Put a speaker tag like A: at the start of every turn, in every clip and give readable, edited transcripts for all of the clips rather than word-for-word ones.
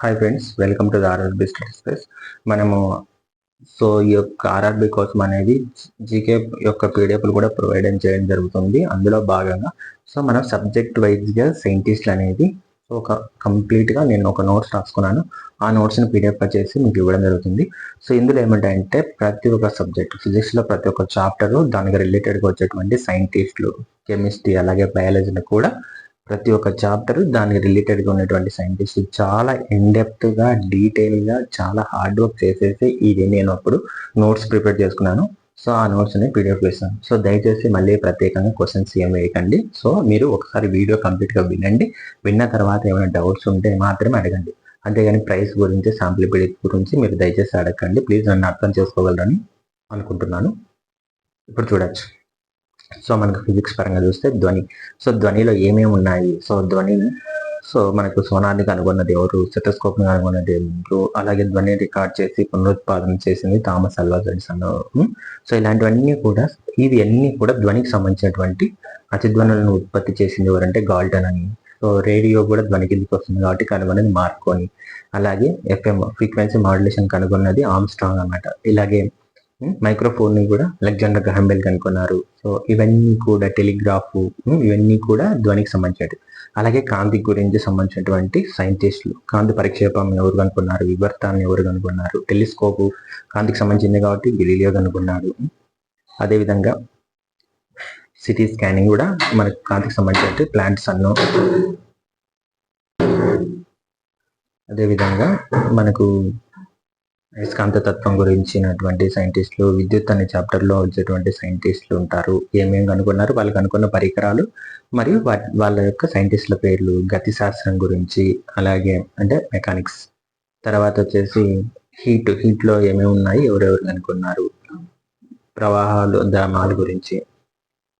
A: Hi friends, welcome to the RRB study space. మనము ఈ యొక్క ఆర్ఆర్బి కోసం అనేది జీకే యొక్క పీడిఎఫ్లు కూడా ప్రొవైడ్ చేయడం జరుగుతుంది. అందులో భాగంగా మనం సబ్జెక్ట్ వైజ్గా సైంటిస్ట్లు అనేది ఒక కంప్లీట్గా నేను ఒక నోట్స్ రాసుకున్నాను. ఆ నోట్స్ని పీడిఎఫ్గా చేసి మీకు ఇవ్వడం జరుగుతుంది. ఇందులో ఏమిటంటే ప్రతి ఒక్క సబ్జెక్ట్, ఫిజిక్స్లో ప్రతి ఒక్క చాప్టరు దానికి రిలేటెడ్గా వచ్చేటువంటి సైంటిస్టులు, కెమిస్ట్రీ అలాగే బయాలజీని కూడా ప్రతి ఒక్క చాప్టర్ దానికి రిలేటెడ్గా ఉన్నటువంటి సైంటిస్ట్ చాలా ఇన్డెప్త్గా డీటెయిల్గా చాలా హార్డ్ వర్క్ చేసేసి ఇది నేను అప్పుడు నోట్స్ ప్రిపేర్ చేసుకున్నాను. ఆ నోట్స్ని పీడిఎఫ్ వేస్తాను. దయచేసి మళ్ళీ ప్రత్యేకంగా క్వశ్చన్స్ ఏం వేయకండి. మీరు ఒకసారి వీడియో కంప్లీట్గా వినండి. విన్న తర్వాత ఏమైనా డౌట్స్ ఉంటే మాత్రమే అడగండి. అంతేగాని ప్రైస్ గురించి, శాంపుల్ పీడిఎఫ్ గురించి మీరు దయచేసి అడగండి. ప్లీజ్ నన్ను అర్థం చేసుకోగలరని అనుకుంటున్నాను. ఇప్పుడు చూడొచ్చు. మనకు ఫిజిక్స్ పరంగా చూస్తే ధ్వని. ధ్వనిలో ఏమేమి ఉన్నాయి? ధ్వనిని మనకు సోనార్ని కనుగొన్నది ఎవరు? స్టెథోస్కోప్ని కనుగొన్నది ఎవరు? అలాగే ధ్వని రికార్డ్ చేసి పునరుత్పాదన చేసింది థామస్ అల్వా ఎడిసన్. ఇలాంటివన్నీ కూడా ఇవన్నీ కూడా ధ్వనికి సంబంధించినటువంటి అతిధ్వనులను ఉత్పత్తి చేసింది ఎవరంటే గాల్టన్ అని. రేడియో కూడా ధ్వని కిందకి వస్తుంది కాబట్టి కనుగొన్నది మార్కోని. అలాగే ఎఫ్ఎం ఫ్రీక్వెన్సీ మాడ్యులేషన్ కనుగొన్నది ఆమ్స్ట్రాంగ్ అన్నమాట. ఇలాగే మైక్రోఫోన్ ని కూడా అలెగ్జాండర్ గ్రహాం బెల్ కనుక్కున్నారు. ఇవన్నీ కూడా టెలిగ్రాఫ్, ఇవన్నీ కూడా ధ్వనికి సంబంధించినవి. అలాగే కాంతి గురించి సంబంధించినటువంటి సైంటిస్టులు, కాంతి పరిక్షేపం ఎవరు కనుక్కున్నారు? వివర్తాన్ని ఎవరు కనుక్కున్నారు? టెలిస్కోపు కాంతికి సంబంధించింది కాబట్టి గెలీలియో కనుక్కున్నాడు. అదేవిధంగా సిటీ స్కానింగ్ కూడా మనకు కాంతికి సంబంధించిన ప్లాంట్స్ అన్నో. అదేవిధంగా మనకు అయస్కాంత తత్వం గురించినటువంటి సైంటిస్టులు, విద్యుత్ అనే చాప్టర్లో వచ్చేటువంటి సైంటిస్టులు ఉంటారు. ఏమేమి కనుక్కున్నారు, వాళ్ళు కనుక్కున్న పరికరాలు మరియు వాళ్ళ యొక్క సైంటిస్టుల పేర్లు, గతి శాస్త్రం గురించి, అలాగే అంటే మెకానిక్స్. తర్వాత వచ్చేసి హీట్లో ఏమేమి ఉన్నాయి, ఎవరెవరు కనుక్కున్నారు, ప్రవాహాలు, ధర్మాల గురించి.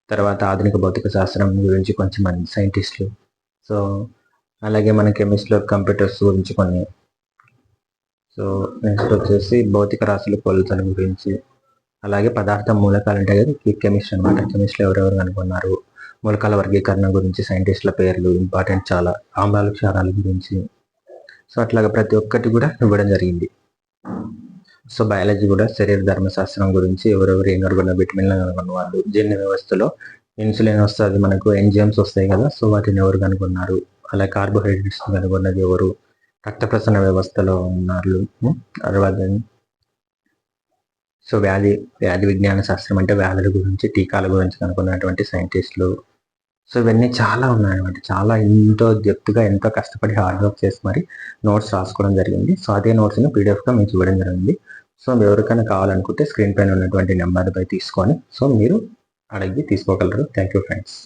A: తర్వాత ఆధునిక భౌతిక శాస్త్రం గురించి కొంచెం మంది సైంటిస్టులు. అలాగే మన కెమిస్ట్రీలో కంప్యూటర్స్ గురించి కొన్ని. నెక్స్ట్ వచ్చేసి భౌతిక రాశుల కొలతల గురించి, అలాగే పదార్థ మూలకాలు ఉంటాయి కదా, కెమిస్ట్రీ అనమాట. కెమిస్ట్రీ ఎవరెవరు కనుక్కున్నారు, మూలకాల వర్గీకరణ గురించి సైంటిస్టుల పేర్లు ఇంపార్టెంట్ చాలా, ఆమ్లాలు క్షారాల గురించి. అట్లాగా ప్రతి ఒక్కటి కూడా ఇవ్వడం జరిగింది. బయాలజీ కూడా శరీర ధర్మశాస్త్రం గురించి, ఎవరెవరు ఏం కనుగొన్న, విటమిన్లు కనుగొన్న వాళ్ళు, జీర్ణ వ్యవస్థలో ఇన్సులిన్ వస్తుంది మనకు, ఎంజైమ్స్ వస్తాయి కదా, వాటిని ఎవరు కనుగొన్నారు, అలాగే కార్బోహైడ్రేట్స్ కనుగొన్నది ఎవరు, రక్త ప్రసరణ వ్యవస్థలో ఉన్నారు. వ్యాధి విజ్ఞాన శాస్త్రం అంటే వ్యాధుల గురించి, టీకాల గురించి కనుక్కున్నటువంటి సైంటిస్టులు. ఇవన్నీ చాలా ఉన్నాయన్నమాట. చాలా ఎంతో డెప్త్గా, ఎంతో కష్టపడి హార్డ్ వర్క్ చేసి మరి నోట్స్ రాసుకోవడం జరిగింది. అదే నోట్స్ని పీడిఎఫ్గా మీకు ఇవ్వడం జరిగింది. ఎవరికైనా కావాలనుకుంటే స్క్రీన్ పైన ఉన్నటువంటి నెంబర్పై తీసుకొని మీరు అడిగి తీసుకోగలరు. Thank you friends.